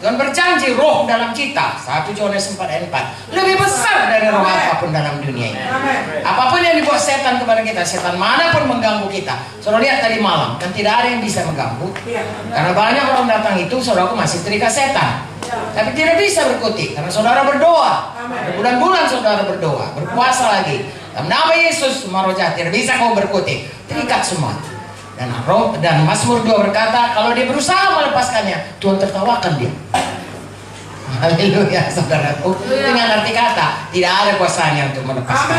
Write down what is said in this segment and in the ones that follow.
Tuhan berjanji roh dalam kita, 1 Yohanes 4 ayat 4, lebih besar dari roh apapun dalam dunia ini. Apapun yang dibuat setan kepada kita, setan manapun mengganggu kita. Saudara lihat tadi malam, kan tidak ada yang bisa mengganggu. Karena banyak orang datang itu, saudaraku masih terikat setan. Tapi tidak bisa berkutik, karena saudara berdoa. Berbulan-bulan saudara berdoa, berpuasa lagi. Dalam nama Yesus, semua roh jahat tidak bisa kau berkutik. Terikat semua. Dan Mazmur 2 berkata, kalau dia berusaha melepaskannya, Tuhan tertawakan dia. Haleluya, saudaraku. Dengan arti kata, tidak ada kuasanya untuk melepaskan.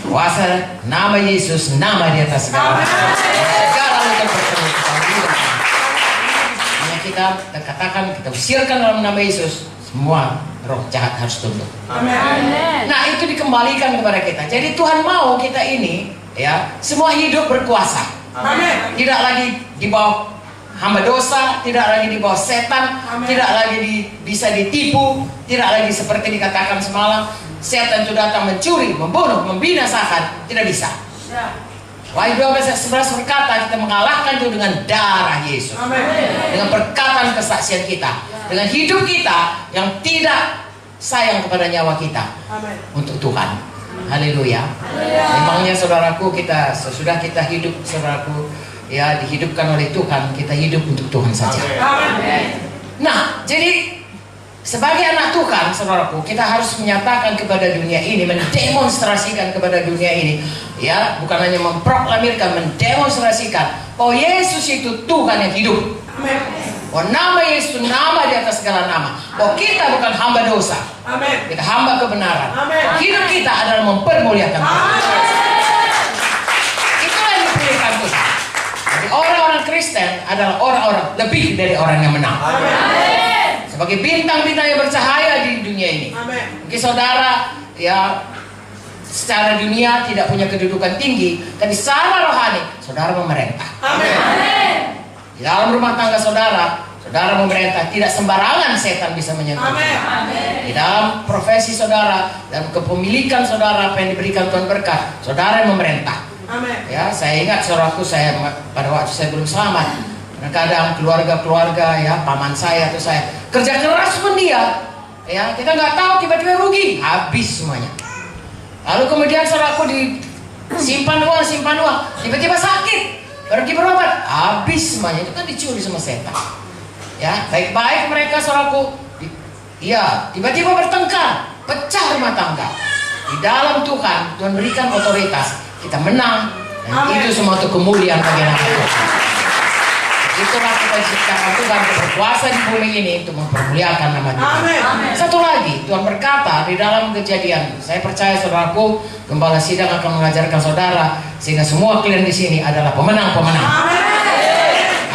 Kuasa nama Yesus, nama di atas segala. Segala untuk bertemu. Hanya kita katakan, kita usirkan dalam nama Yesus, semua roh jahat harus tunduk. Nah, itu dikembalikan kepada kita. Jadi Tuhan mau kita ini, ya, semua hidup berkuasa. Tidak lagi di bawah hamba dosa, tidak lagi di bawah setan, tidak lagi bisa ditipu, tidak lagi seperti dikatakan semalam, setan itu datang mencuri, membunuh, membinasakan, tidak bisa. Wahyu 12 ayat 11 berkata, kita mengalahkan itu dengan darah Yesus, dengan perkataan kesaksian kita, dengan hidup kita yang tidak sayang kepada nyawa kita untuk Tuhan. Haleluya. Memangnya saudaraku, kita sesudah kita hidup, saudaraku, ya, dihidupkan oleh Tuhan, kita hidup untuk Tuhan saja. Nah, jadi sebagai anak Tuhan, saudaraku, kita harus menyatakan kepada dunia ini, mendemonstrasikan kepada dunia ini, ya, bukan hanya memproklamirkan, mendemonstrasikan bahwa Yesus itu Tuhan yang hidup. Bahwa nama Yesus nama di atas segala nama. Bahwa kita bukan hamba dosa. Kita hamba kebenaran. Hidup kita adalah mempermuliakan Tuhan. Itulah yang dipilihkan Tuhan. Jadi orang-orang Kristen adalah orang-orang lebih dari orang yang menang. Sebagai bintang-bintang yang bercahaya di dunia ini. Mungkin saudara, ya, secara dunia tidak punya kedudukan tinggi, tapi secara rohani saudara memerintah. Di dalam rumah tangga saudara, saudara memerintah, tidak sembarangan setan bisa menyentuh. Di dalam profesi saudara dan kepemilikan saudara, apa yang diberikan Tuhan berkat, saudara yang memerintah. Ya, saya ingat saudaraku, saya pada waktu saya belum selamat, kadang keluarga-keluarga, ya, paman saya atau saya kerja keras pun dia, ya, kita nggak tahu, tiba-tiba rugi, habis semuanya. Lalu kemudian saudaraku disimpan uang, tiba-tiba sakit. Pergi berobat, habis semuanya. Itu kan dicuri sama setan. Ya, baik-baik mereka saudaraku, ya, tiba-tiba bertengkar, pecah rumah tangga. Di dalam Tuhan, Tuhan berikan otoritas, kita menang, dan itu semua untuk kemuliaan bagi nama Tuhan. Itulah kita diciptakan Tuhan untuk berkuasa di bumi ini untuk mempermuliakan nama Tuhan. Satu lagi, Tuhan berkata di dalam Kejadian, saya percaya saudaraku, Gembala Sidang akan mengajarkan saudara, sehingga semua kalian di sini adalah pemenang-pemenang.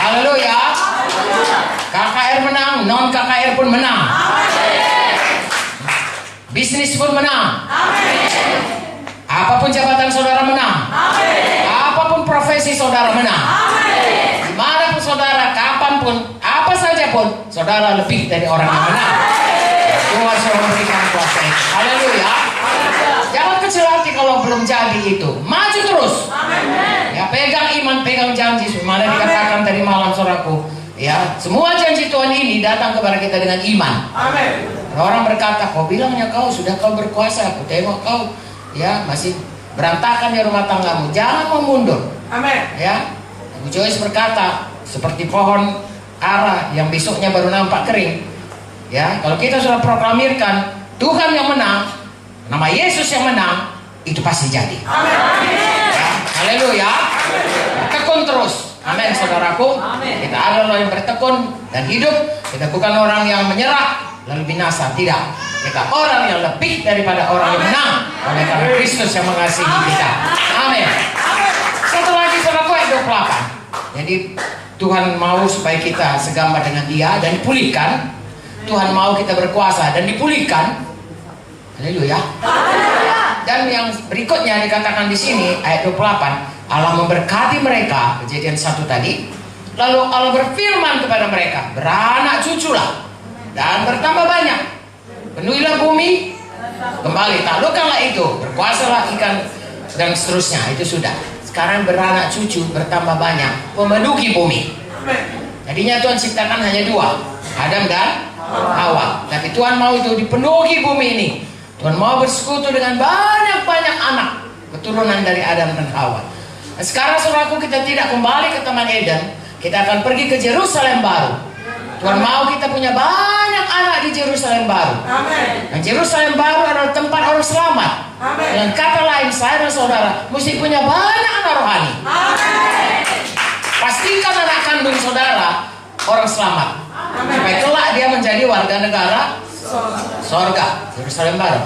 Haleluya. KKR menang, non KKR pun menang. Bisnis pun menang. Apapun jabatan saudara menang. Apapun profesi saudara menang. Dimanapun saudara, kapanpun, apa saja pun, saudara lebih dari orang yang menang. Tuhan sudah memberikan kuasa itu. Haleluya. Jangan kecil hati kalau belum jadi itu. Maju terus. Ya, pegang iman, pegang janji. Mana dikatakan tadi malam saudaraku, ya, semua janji Tuhan ini datang kepada kita dengan iman. Orang berkata, kau bilangnya kau berkuasa, aku tengok kau, ya, masih berantakan ya rumah tanggamu. Jangan mau mundur. Ya, Ibu Joyce berkata, seperti pohon ara yang besoknya baru nampak kering. Ya, kalau kita sudah proklamirkan Tuhan yang menang, nama Yesus yang menang, itu pasti jadi. Ya, haleluya. Tekun terus. Amin, saudaraku. Kita adalah yang bertekun dan hidup. Kita bukan orang yang menyerah lalu binasa, tidak. Kita orang yang lebih daripada orang yang menang oleh karena Kristus yang mengasihi kita. Amin. Satu lagi saudaraku, ayat 28. Jadi Tuhan mau supaya kita segambar dengan Dia dan dipulihkan. Tuhan mau kita berkuasa dan dipulihkan. Haleluya. Dan yang berikutnya dikatakan di sini ayat 28, Allah memberkati mereka, Kejadian 1 tadi. Lalu Allah berfirman kepada mereka, beranak cuculah dan bertambah banyak, penuhilah bumi, kembali taklukkanlah itu, berkuasalah ikan dan seterusnya. Itu sudah. Sekarang beranak cucu, bertambah banyak, memenuhi bumi. Tadinya Tuhan ciptakan hanya 2, Adam dan Hawa. Tapi Tuhan mau itu dipenuhi bumi ini. Tuhan mau bersekutu dengan banyak-banyak anak keturunan dari Adam dan Hawa. Nah, sekarang saudaraku, kita tidak kembali ke Taman Eden. Kita akan pergi ke Yerusalem baru. Tuhan mau kita punya banyak anak di Yerusalem baru. Amin. Nah, Yerusalem baru adalah tempat orang selamat. Amin. Dengan kata lain, saya dan saudara mesti punya banyak anak rohani. Amin. Pastikan anak kandung saudara orang selamat. Supaya kelak dia menjadi warga negara sorga, Yerusalem baru.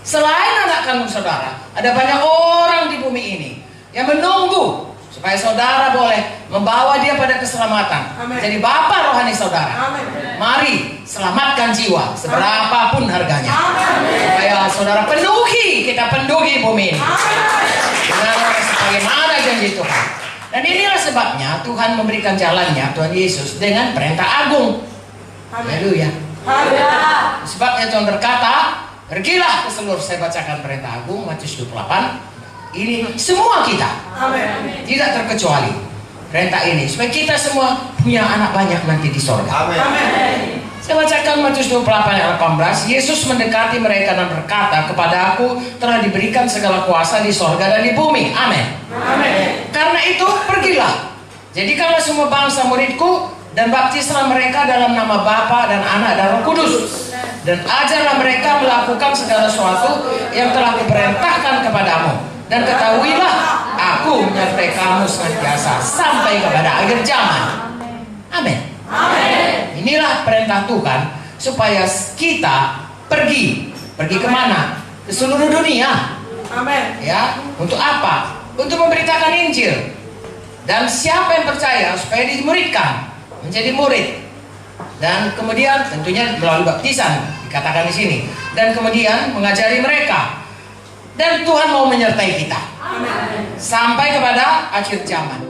Selain anak kandung saudara, ada banyak orang di bumi ini yang menunggu supaya saudara boleh membawa dia pada keselamatan. Amin. Jadi bapa rohani saudara. Amin. Mari selamatkan jiwa seberapapun harganya. Amin. Supaya saudara kita penuhi bumi ini. Dengan sebagaimana janji Tuhan. Dan inilah sebabnya Tuhan memberikan jalannya, Tuhan Yesus, dengan perintah agung. Haleluya. Sebabnya Tuhan berkata, pergilah ke seluruh, saya bacakan perintah agung Matius 28. Ini semua kita. Amin. Tidak terkecuali perintah ini supaya kita semua punya anak banyak nanti di sorga. Amin. Saya bacakan Matius 28 ayat 18. Yesus mendekati mereka dan berkata, kepada aku telah diberikan segala kuasa di sorga dan di bumi. Amin. Amin. Karena itu pergilah, jadikanlah semua bangsa muridku dan baptislah mereka dalam nama Bapa dan Anak dan Roh Kudus, dan ajarlah mereka melakukan segala sesuatu yang telah kuperintahkan kepadamu, dan ketahuilah aku menyertai kamu senantiasa sampai kepada akhir zaman. Amin. Amin. Inilah perintah Tuhan supaya kita pergi kemana? Ke seluruh dunia. Amin. Ya, untuk apa? Untuk memberitakan Injil. Dan siapa yang percaya supaya dimuridkan menjadi murid. Dan kemudian tentunya melalui baptisan dikatakan di sini. Dan kemudian mengajari mereka. Dan Tuhan mau menyertai kita. Amin. Sampai kepada akhir zaman.